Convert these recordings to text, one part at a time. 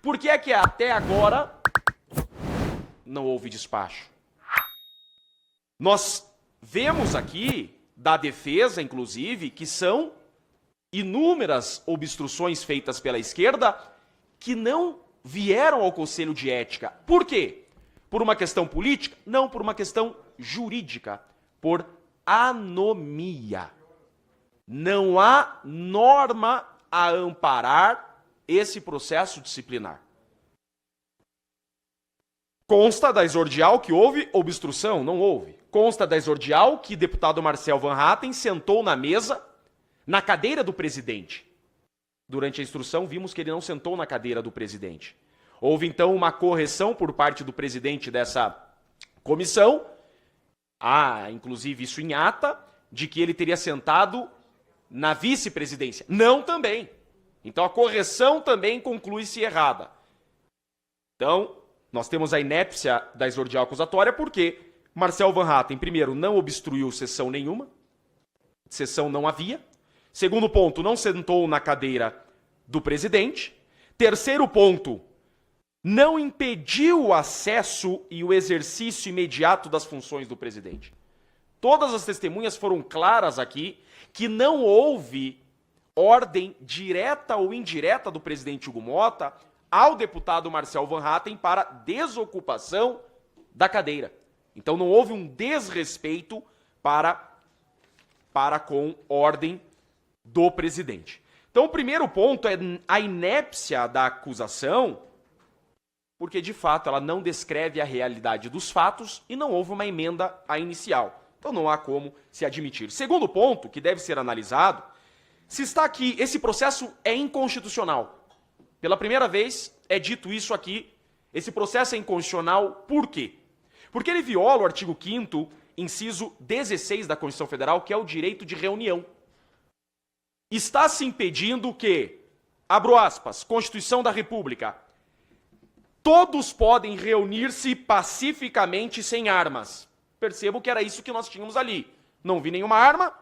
Por que é que até agora não houve despacho? Nós vemos aqui, da defesa, inclusive, que são inúmeras obstruções feitas pela esquerda que não vieram ao Conselho de Ética. Por quê? Por uma questão política? Não, por uma questão jurídica. Por anomia. Não há norma a amparar esse processo disciplinar. Consta da exordial que houve obstrução? Não houve. Consta da exordial que o deputado Marcel Van Hatten sentou na mesa, na cadeira do presidente. Durante a instrução, vimos que ele não sentou na cadeira do presidente. Houve, então, uma correção por parte do presidente dessa comissão, inclusive isso em ata, de que ele teria sentado na vice-presidência. Não também. Então, a correção também conclui-se errada. Então, nós temos a inépcia da exordial acusatória porque Marcel Van Hatten, primeiro, não obstruiu sessão nenhuma. Sessão não havia. Segundo ponto, não sentou na cadeira do presidente. Terceiro ponto, não impediu o acesso e o exercício imediato das funções do presidente. Todas as testemunhas foram claras aqui que não houve ordem direta ou indireta do presidente Hugo Motta ao deputado Marcel Van Hatten para desocupação da cadeira. Então não houve um desrespeito para com ordem do presidente. Então o primeiro ponto é a inépcia da acusação, porque de fato ela não descreve a realidade dos fatos e não houve uma emenda à inicial. Então não há como se admitir. Segundo ponto, que deve ser analisado, se está aqui, esse processo é inconstitucional. Pela primeira vez é dito isso aqui, esse processo é inconstitucional por quê? Porque ele viola o artigo 5º, inciso 16 da Constituição Federal, que é o direito de reunião. Está se impedindo que, abro aspas, Constituição da República, todos podem reunir-se pacificamente sem armas. Percebo que era isso que nós tínhamos ali. Não vi nenhuma arma,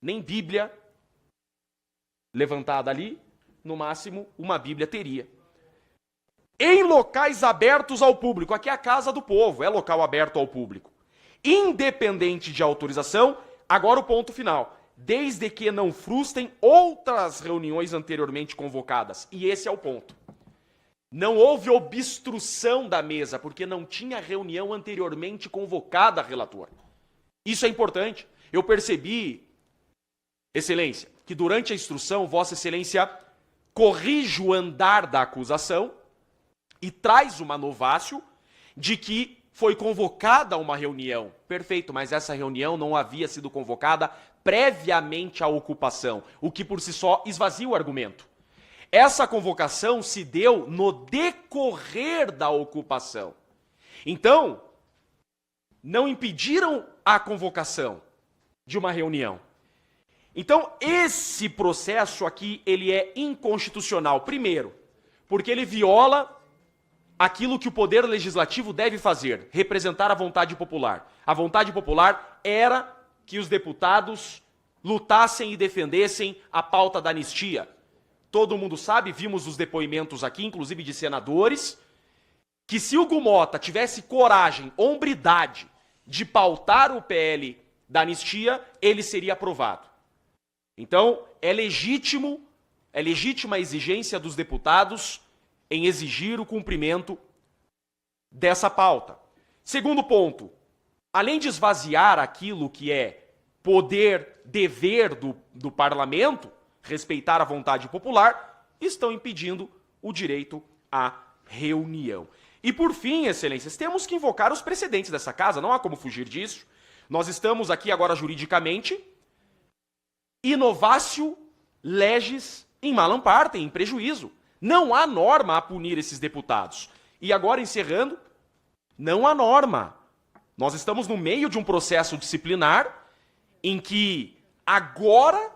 nem Bíblia levantada ali. No máximo, uma Bíblia teria. Em locais abertos ao público. Aqui é a casa do povo, é local aberto ao público. Independente de autorização, agora o ponto final. Desde que não frustrem outras reuniões anteriormente convocadas. E esse é o ponto. Não houve obstrução da mesa, porque não tinha reunião anteriormente convocada, relator. Isso é importante. Eu percebi, Excelência, que durante a instrução, Vossa Excelência corrige o andar da acusação e traz uma novácio de que foi convocada uma reunião. Perfeito, mas essa reunião não havia sido convocada previamente à ocupação, o que por si só esvazia o argumento. Essa convocação se deu no decorrer da ocupação. Então, não impediram a convocação de uma reunião. Então, esse processo aqui, ele é inconstitucional. Primeiro, porque ele viola aquilo que o Poder Legislativo deve fazer, representar a vontade popular. A vontade popular era que os deputados lutassem e defendessem a pauta da anistia. Todo mundo sabe, vimos os depoimentos aqui, inclusive de senadores, que se Hugo Motta tivesse coragem, hombridade de pautar o PL da anistia, ele seria aprovado. Então, é legítima a exigência dos deputados em exigir o cumprimento dessa pauta. Segundo ponto, além de esvaziar aquilo que é poder, dever do parlamento, respeitar a vontade popular, estão impedindo o direito à reunião. E por fim, Excelências, temos que invocar os precedentes dessa casa, não há como fugir disso. Nós estamos aqui agora juridicamente, inovatio legis in malam partem, em prejuízo. Não há norma a punir esses deputados. E agora, encerrando, não há norma. Nós estamos no meio de um processo disciplinar em que agora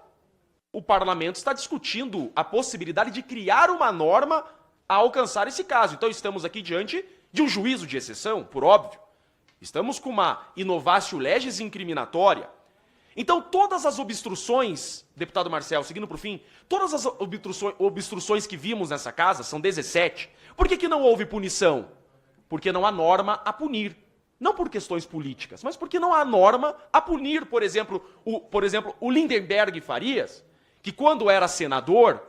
o parlamento está discutindo a possibilidade de criar uma norma a alcançar esse caso. Então estamos aqui diante de um juízo de exceção, por óbvio. Estamos com uma inovatio legis incriminatória. Então todas as obstruções, deputado Marcel, seguindo para o fim, todas as obstruções que vimos nessa casa, são 17, Por que não houve punição? Porque não há norma a punir. Não por questões políticas, mas porque não há norma a punir, por exemplo, o Lindenberg Farias, que quando era senador,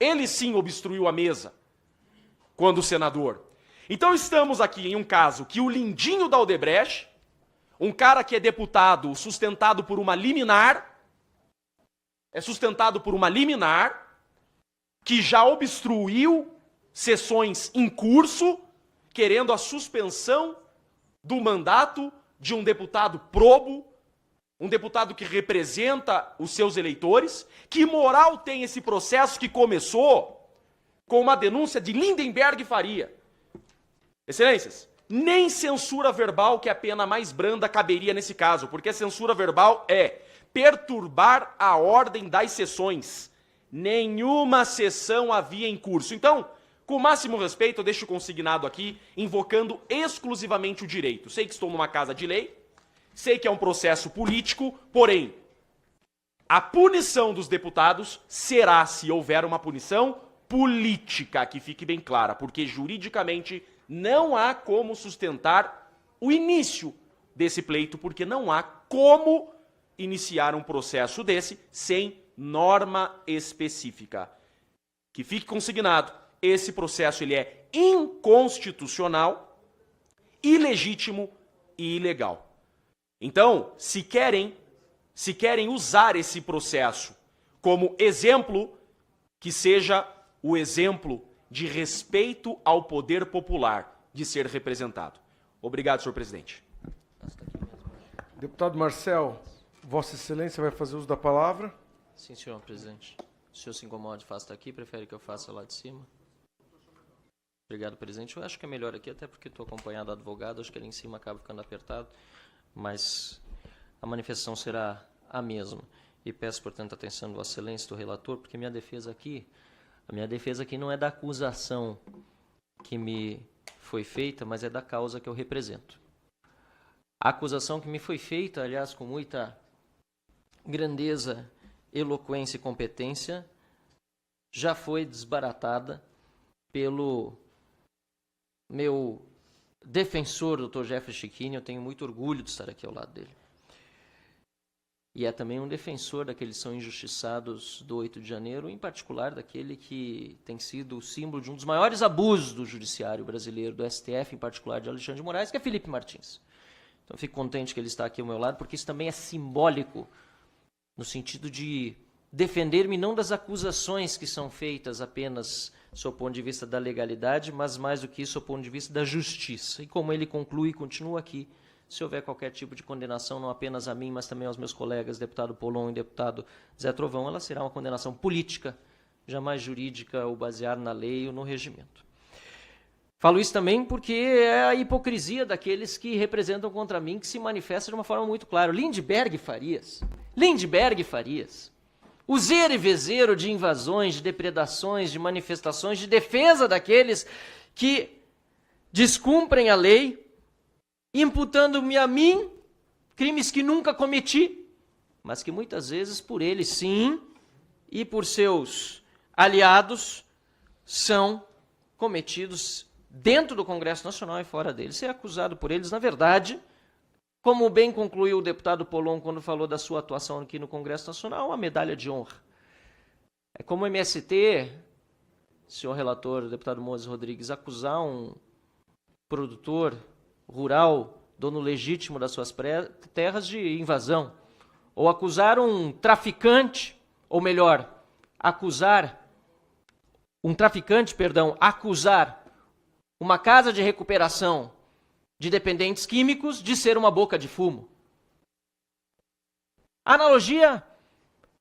ele sim obstruiu a mesa, quando senador. Então estamos aqui em um caso que o Lindinho da Odebrecht, um cara que é deputado sustentado por uma liminar, que já obstruiu sessões em curso, querendo a suspensão do mandato de um deputado probo, um deputado que representa os seus eleitores. Que moral tem esse processo que começou com uma denúncia de Lindenberg Faria? Excelências, nem censura verbal, que é a pena mais branda, caberia nesse caso, porque a censura verbal é perturbar a ordem das sessões. Nenhuma sessão havia em curso. Então, com o máximo respeito, eu deixo consignado aqui, invocando exclusivamente o direito. Sei que estou numa casa de lei, sei que é um processo político, porém, a punição dos deputados será, se houver uma punição política, que fique bem clara, porque juridicamente não há como sustentar o início desse pleito, porque não há como iniciar um processo desse sem norma específica. Que fique consignado, esse processo ele é inconstitucional, ilegítimo e ilegal. Então, se querem usar esse processo como exemplo, que seja o exemplo de respeito ao poder popular de ser representado. Obrigado, senhor presidente. Deputado Marcel, Vossa Excelência vai fazer uso da palavra. Sim, senhor presidente. O senhor se incomoda de fazer aqui, prefere que eu faça lá de cima? Obrigado, presidente. Eu acho que é melhor aqui, até porque estou acompanhado do advogado, acho que ali em cima acaba ficando apertado, mas a manifestação será a mesma. E peço, portanto, a atenção do Vossa Excelência, do relator, porque a minha defesa aqui não é da acusação que me foi feita, mas é da causa que eu represento. A acusação que me foi feita, aliás, com muita grandeza, eloquência e competência, já foi desbaratada pelo meu defensor, Dr. Jeffrey Chiquini. Eu tenho muito orgulho de estar aqui ao lado dele. E é também um defensor daqueles que são injustiçados do 8 de janeiro, em particular daquele que tem sido o símbolo de um dos maiores abusos do judiciário brasileiro, do STF, em particular de Alexandre de Moraes, que é Felipe Martins. Então, fico contente que ele está aqui ao meu lado, porque isso também é simbólico, no sentido de defender-me não das acusações que são feitas apenas sob o ponto de vista da legalidade, mas mais do que isso, sob o ponto de vista da justiça. E como ele conclui e continua aqui, se houver qualquer tipo de condenação, não apenas a mim, mas também aos meus colegas, deputado Polon e deputado Zé Trovão, ela será uma condenação política, jamais jurídica ou baseada na lei ou no regimento. Falo isso também porque é a hipocrisia daqueles que representam contra mim, que se manifesta de uma forma muito clara. Lindenberg Farias, o zero e vezeiro de invasões, de depredações, de manifestações, de defesa daqueles que descumprem a lei, imputando-me a mim crimes que nunca cometi, mas que muitas vezes por ele sim, e por seus aliados, são cometidos dentro do Congresso Nacional e fora dele. Ser acusado por eles, na verdade, como bem concluiu o deputado Polon quando falou da sua atuação aqui no Congresso Nacional, uma medalha de honra. É como o MST, senhor relator, o deputado Moses Rodrigues, acusar um produtor rural, dono legítimo das suas terras, de invasão. Ou acusar um traficante, ou melhor, acusar uma casa de recuperação de dependentes químicos de ser uma boca de fumo. A analogia,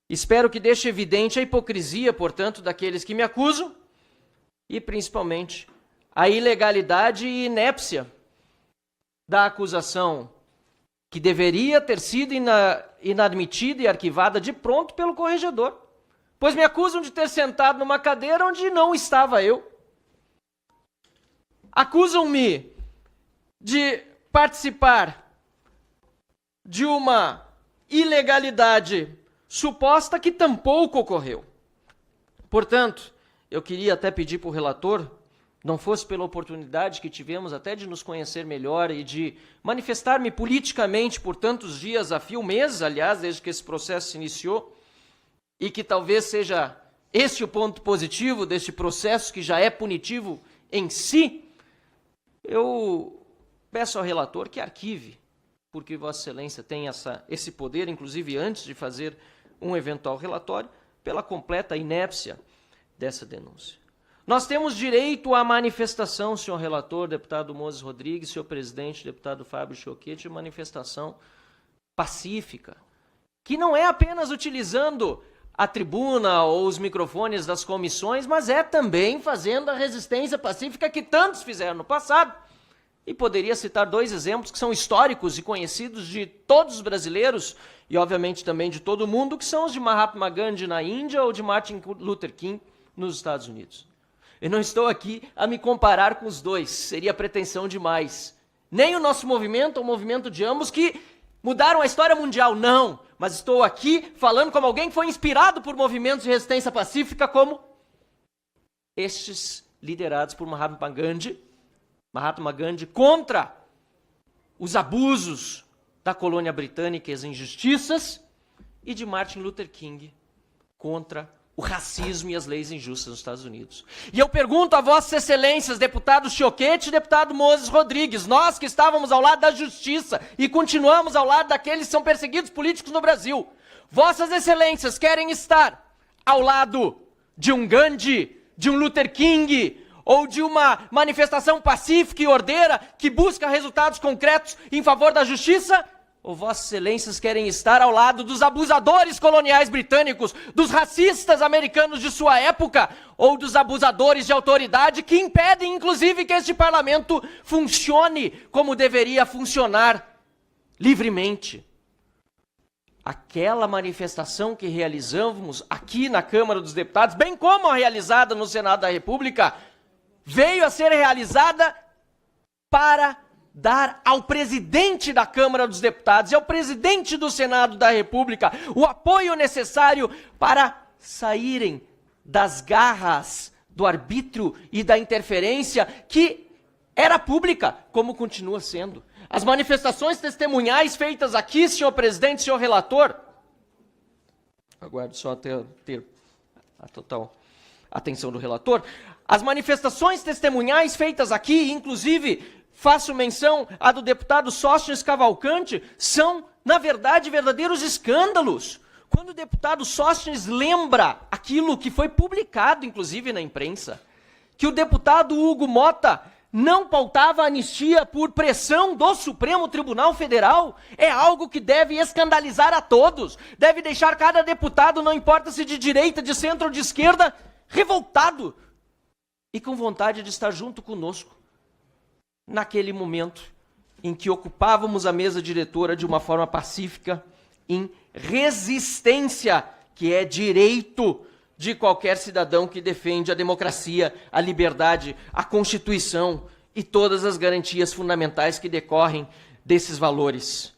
espero que deixe evidente a hipocrisia, portanto, daqueles que me acusam e, principalmente, a ilegalidade e inépcia da acusação, que deveria ter sido inadmitida e arquivada de pronto pelo corregedor, pois me acusam de ter sentado numa cadeira onde não estava eu. Acusam-me de participar de uma ilegalidade suposta que tampouco ocorreu. Portanto, eu queria até pedir para o relator não fosse pela oportunidade que tivemos até de nos conhecer melhor e de manifestar-me politicamente por tantos dias, a fio, meses, aliás, desde que esse processo se iniciou, e que talvez seja esse o ponto positivo deste processo, que já é punitivo em si, eu peço ao relator que arquive, porque Vossa Excelência tem esse poder, inclusive antes de fazer um eventual relatório, pela completa inépcia dessa denúncia. Nós temos direito à manifestação, senhor relator, deputado Moses Rodrigues, senhor presidente, deputado Fábio Choquete, manifestação pacífica, que não é apenas utilizando a tribuna ou os microfones das comissões, mas é também fazendo a resistência pacífica que tantos fizeram no passado. E poderia citar 2 exemplos que são históricos e conhecidos de todos os brasileiros e, obviamente, também de todo o mundo, que são os de Mahatma Gandhi na Índia ou de Martin Luther King nos Estados Unidos. Eu não estou aqui a me comparar com os dois, seria pretensão demais. Nem o nosso movimento, o movimento de ambos, que mudaram a história mundial, não. Mas estou aqui falando como alguém que foi inspirado por movimentos de resistência pacífica como estes liderados por Mahatma Gandhi contra os abusos da colônia britânica e as injustiças, e de Martin Luther King contra o racismo e as leis injustas nos Estados Unidos. E eu pergunto a Vossas Excelências, deputado Choquete e deputado Moses Rodrigues, nós que estávamos ao lado da justiça e continuamos ao lado daqueles que são perseguidos políticos no Brasil, Vossas Excelências querem estar ao lado de um Gandhi, de um Luther King, ou de uma manifestação pacífica e ordeira que busca resultados concretos em favor da justiça? Ou Vossas Excelências querem estar ao lado dos abusadores coloniais britânicos, dos racistas americanos de sua época, ou dos abusadores de autoridade que impedem, inclusive, que este parlamento funcione como deveria funcionar, livremente? Aquela manifestação que realizamos aqui na Câmara dos Deputados, bem como a realizada no Senado da República, veio a ser realizada para dar ao presidente da Câmara dos Deputados e ao presidente do Senado da República o apoio necessário para saírem das garras do arbítrio e da interferência que era pública, como continua sendo. As manifestações testemunhais feitas aqui, senhor presidente, senhor relator, aguardo só até ter a total atenção do relator, as manifestações testemunhais feitas aqui, inclusive faço menção à do deputado Sóstenes Cavalcante, são, na verdade, verdadeiros escândalos. Quando o deputado Sóstenes lembra aquilo que foi publicado, inclusive, na imprensa, que o deputado Hugo Mota não pautava a anistia por pressão do Supremo Tribunal Federal, é algo que deve escandalizar a todos, deve deixar cada deputado, não importa se de direita, de centro ou de esquerda, revoltado e com vontade de estar junto conosco naquele momento em que ocupávamos a mesa diretora de uma forma pacífica, em resistência, que é direito de qualquer cidadão que defende a democracia, a liberdade, a Constituição e todas as garantias fundamentais que decorrem desses valores.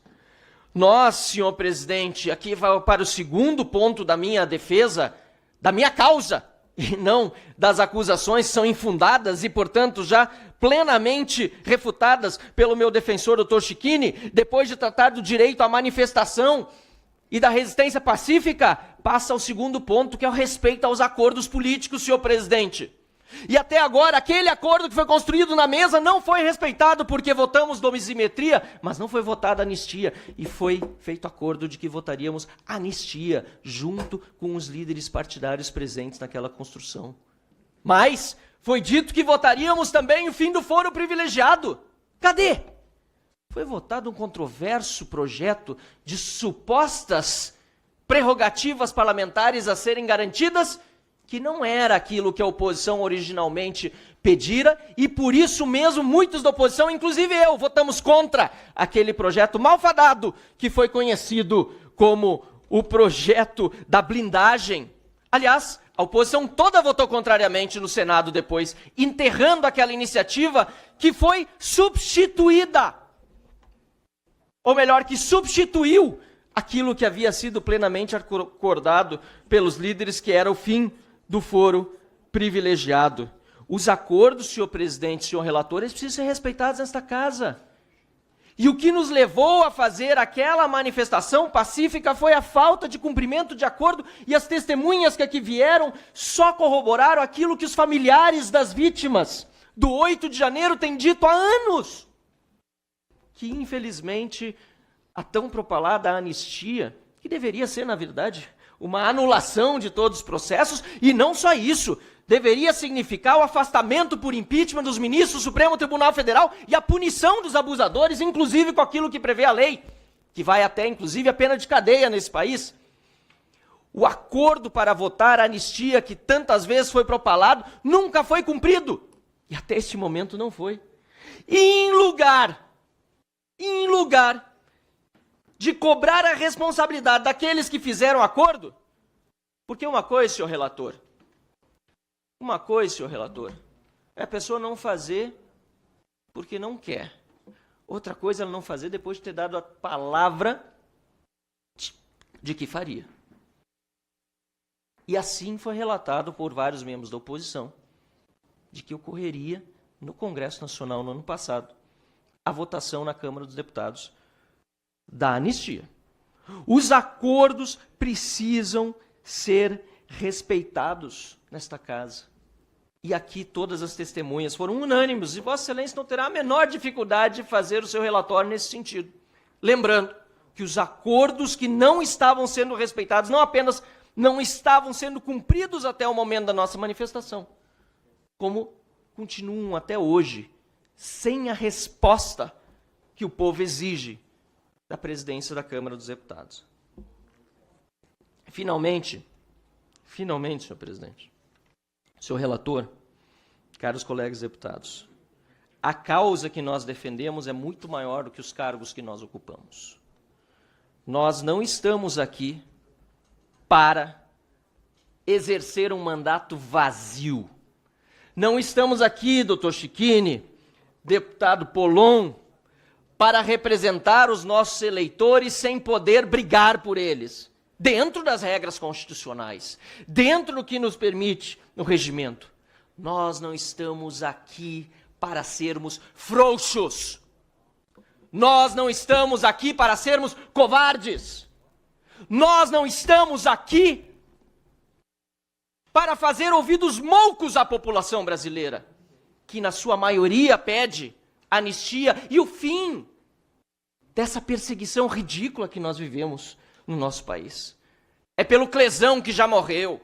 Nós, senhor presidente, aqui vai para o segundo ponto da minha defesa, da minha causa, e não das acusações que são infundadas e, portanto, já plenamente refutadas pelo meu defensor, doutor Chiquini, depois de tratar do direito à manifestação e da resistência pacífica, passa ao segundo ponto, que é o respeito aos acordos políticos, senhor presidente. E até agora, aquele acordo que foi construído na mesa não foi respeitado porque votamos dosimetria, mas não foi votada anistia. E foi feito acordo de que votaríamos anistia junto com os líderes partidários presentes naquela construção. Mas foi dito que votaríamos também o fim do foro privilegiado. Cadê? Foi votado um controverso projeto de supostas prerrogativas parlamentares a serem garantidas, que não era aquilo que a oposição originalmente pedira, e por isso mesmo muitos da oposição, inclusive eu, votamos contra aquele projeto malfadado que foi conhecido como o projeto da blindagem. Aliás, a oposição toda votou contrariamente no Senado depois, enterrando aquela iniciativa que foi substituída, ou melhor, que substituiu aquilo que havia sido plenamente acordado pelos líderes, que era o fim do foro privilegiado. Os acordos, senhor presidente, senhor relator, eles precisam ser respeitados nesta casa. E o que nos levou a fazer aquela manifestação pacífica foi a falta de cumprimento de acordo, e as testemunhas que aqui vieram só corroboraram aquilo que os familiares das vítimas do 8 de janeiro têm dito há anos. Que, infelizmente, a tão propalada anistia, que deveria ser, na verdade, uma anulação de todos os processos, e não só isso, deveria significar o afastamento por impeachment dos ministros do Supremo Tribunal Federal e a punição dos abusadores, inclusive com aquilo que prevê a lei, que vai até, inclusive, a pena de cadeia nesse país. O acordo para votar a anistia, que tantas vezes foi propalado, nunca foi cumprido. E até este momento não foi. E em lugar de cobrar a responsabilidade daqueles que fizeram o acordo, porque uma coisa, senhor relator, é a pessoa não fazer porque não quer. Outra coisa é ela não fazer depois de ter dado a palavra de que faria. E assim foi relatado por vários membros da oposição, de que ocorreria no Congresso Nacional no ano passado a votação na Câmara dos Deputados da anistia. Os acordos precisam ser respeitados nesta casa. E aqui todas as testemunhas foram unânimes, e Vossa Excelência não terá a menor dificuldade de fazer o seu relatório nesse sentido. Lembrando que os acordos que não estavam sendo respeitados, não apenas não estavam sendo cumpridos até o momento da nossa manifestação, como continuam até hoje, sem a resposta que o povo exige da presidência da Câmara dos Deputados. Finalmente, senhor presidente, senhor relator, caros colegas deputados, a causa que nós defendemos é muito maior do que os cargos que nós ocupamos. Nós não estamos aqui para exercer um mandato vazio. Não estamos aqui, doutor Chiquini, deputado Polon, para representar os nossos eleitores sem poder brigar por eles, dentro das regras constitucionais, dentro do que nos permite no regimento. Nós não estamos aqui para sermos frouxos. Nós não estamos aqui para sermos covardes. Nós não estamos aqui para fazer ouvidos moucos à população brasileira, que na sua maioria pede anistia e o fim dessa perseguição ridícula que nós vivemos no nosso país. É pelo Clesão, que já morreu,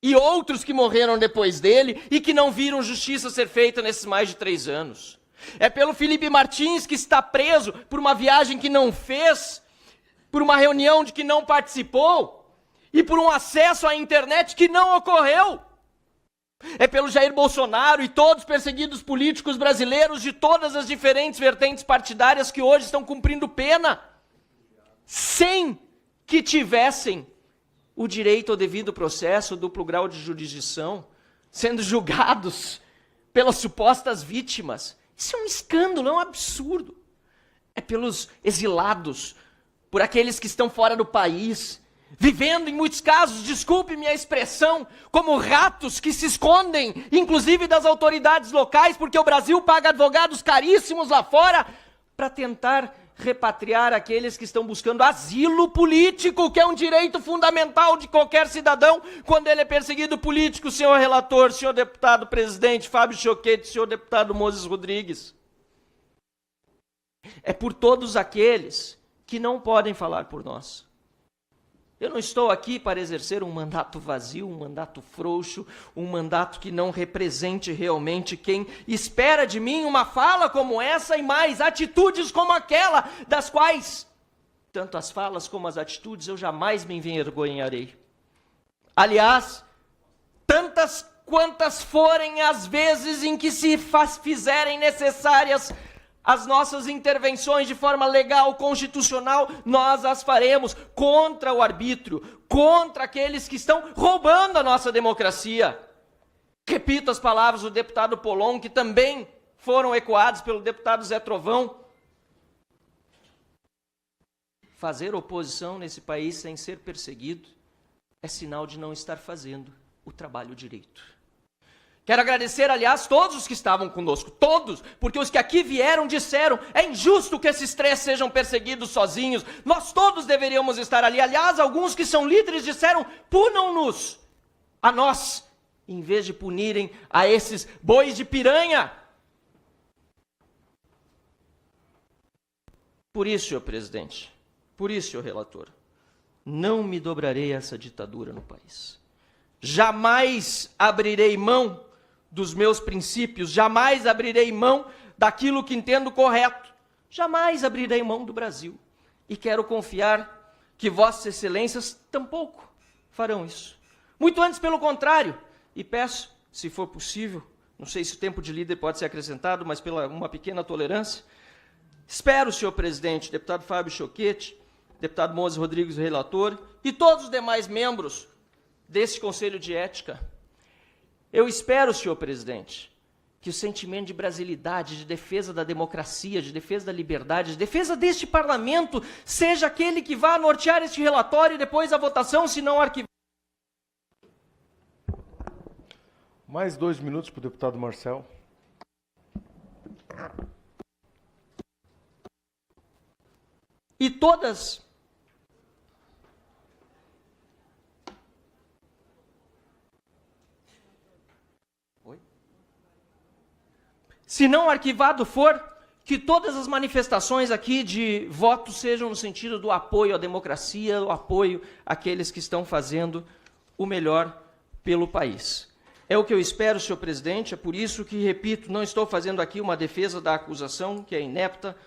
e outros que morreram depois dele e que não viram justiça ser feita nesses mais de 3 anos. É pelo Felipe Martins, que está preso por uma viagem que não fez, por uma reunião de que não participou e por um acesso à internet que não ocorreu. É pelo Jair Bolsonaro e todos os perseguidos políticos brasileiros de todas as diferentes vertentes partidárias que hoje estão cumprindo pena, sem que tivessem o direito ao devido processo, duplo grau de jurisdição, sendo julgados pelas supostas vítimas. Isso é um escândalo, é um absurdo. É pelos exilados, por aqueles que estão fora do país, vivendo em muitos casos, desculpe minha expressão, como ratos que se escondem, inclusive das autoridades locais, porque o Brasil paga advogados caríssimos lá fora para tentar repatriar aqueles que estão buscando asilo político, que é um direito fundamental de qualquer cidadão quando ele é perseguido político, senhor relator, senhor deputado presidente Fábio Choquete, senhor deputado Moses Rodrigues. É por todos aqueles que não podem falar por nós. Eu não estou aqui para exercer um mandato vazio, um mandato frouxo, um mandato que não represente realmente quem espera de mim uma fala como essa e mais atitudes como aquela, das quais, tanto as falas como as atitudes, eu jamais me envergonharei. Aliás, tantas quantas forem as vezes em que se fizerem necessárias as nossas intervenções de forma legal, constitucional, nós as faremos contra o arbítrio, contra aqueles que estão roubando a nossa democracia. Repito as palavras do deputado Polon, que também foram ecoadas pelo deputado Zé Trovão. Fazer oposição nesse país sem ser perseguido é sinal de não estar fazendo o trabalho direito. Quero agradecer, aliás, todos os que estavam conosco, todos, porque os que aqui vieram disseram, é injusto que esses 3 sejam perseguidos sozinhos, nós todos deveríamos estar ali. Aliás, alguns que são líderes disseram, punam-nos a nós, em vez de punirem a esses bois de piranha. Por isso, senhor presidente, por isso, senhor relator, não me dobrarei a essa ditadura no país. Jamais abrirei mão dos meus princípios, jamais abrirei mão daquilo que entendo correto, jamais abrirei mão do Brasil. E quero confiar que vossas excelências tampouco farão isso. Muito antes, pelo contrário, e peço, se for possível, não sei se o tempo de líder pode ser acrescentado, mas pela uma pequena tolerância, espero, senhor presidente, deputado Fábio Choquete, deputado Moses Rodrigues, relator, e todos os demais membros desse Conselho de Ética, eu espero, senhor presidente, que o sentimento de brasilidade, de defesa da democracia, de defesa da liberdade, de defesa deste parlamento, seja aquele que vá nortear este relatório e depois a votação, se não arquivar. Mais 2 minutos para o deputado Marcel. E todas se não arquivado for, que todas as manifestações aqui de voto sejam no sentido do apoio à democracia, do apoio àqueles que estão fazendo o melhor pelo país. É o que eu espero, senhor presidente, é por isso que, repito, não estou fazendo aqui uma defesa da acusação, que é inepta,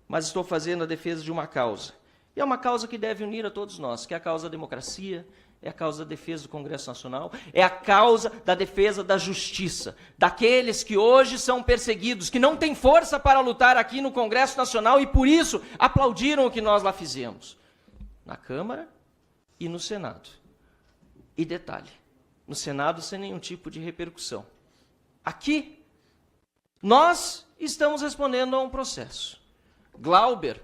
mas estou fazendo a defesa de uma causa. E é uma causa que deve unir a todos nós, que é a causa da democracia, é a causa da defesa do Congresso Nacional, é a causa da defesa da justiça, daqueles que hoje são perseguidos, que não têm força para lutar aqui no Congresso Nacional e, por isso, aplaudiram o que nós lá fizemos, na Câmara e no Senado. E detalhe, no Senado sem nenhum tipo de repercussão. Aqui, nós estamos respondendo a um processo. Glauber,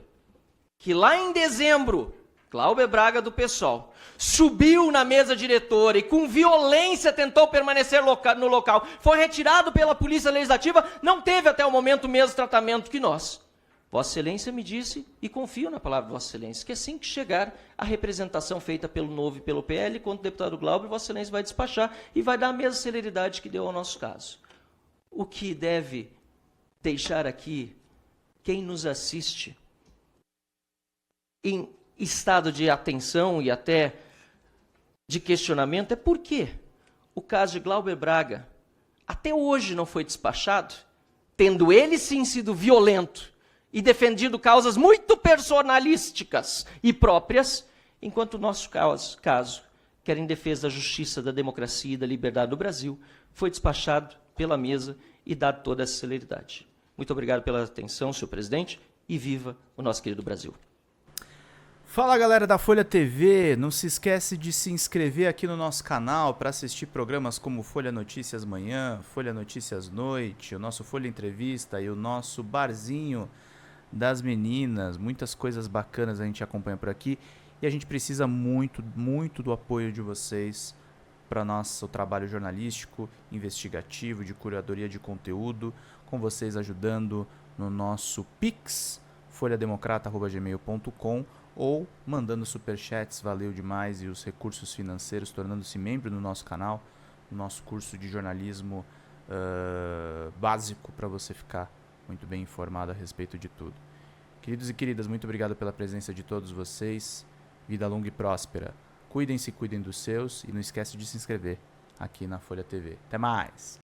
que lá em dezembro, Glauber Braga do PSOL, subiu na mesa diretora e com violência tentou permanecer no local, foi retirado pela Polícia Legislativa, não teve até o momento o mesmo tratamento que nós. Vossa Excelência me disse, e confio na palavra de Vossa Excelência, que assim que chegar a representação feita pelo Novo e pelo PL, quanto o deputado Glauber, Vossa Excelência vai despachar e vai dar a mesma celeridade que deu ao nosso caso. O que deve deixar aqui quem nos assiste em estado de atenção e até de questionamento é por que o caso de Glauber Braga até hoje não foi despachado, tendo ele sim sido violento e defendido causas muito personalísticas e próprias, enquanto o nosso caso, que era em defesa da justiça, da democracia e da liberdade do Brasil, foi despachado pela mesa e dado toda essa celeridade. Muito obrigado pela atenção, senhor presidente, e viva o nosso querido Brasil. Fala, galera da Folha TV, não se esquece de se inscrever aqui no nosso canal para assistir programas como Folha Notícias Manhã, Folha Notícias Noite, o nosso Folha Entrevista e o nosso Barzinho das Meninas. Muitas coisas bacanas a gente acompanha por aqui e a gente precisa muito, muito do apoio de vocês para nosso trabalho jornalístico, investigativo, de curadoria de conteúdo, com vocês ajudando no nosso Pix, folhademocrata@gmail.com, ou mandando superchats, valeu demais, e os recursos financeiros, tornando-se membro do nosso canal, no nosso curso de jornalismo básico, para você ficar muito bem informado a respeito de tudo. Queridos e queridas, muito obrigado pela presença de todos vocês, vida longa e próspera. Cuidem-se, cuidem dos seus, e não esquece de se inscrever aqui na Folha TV. Até mais!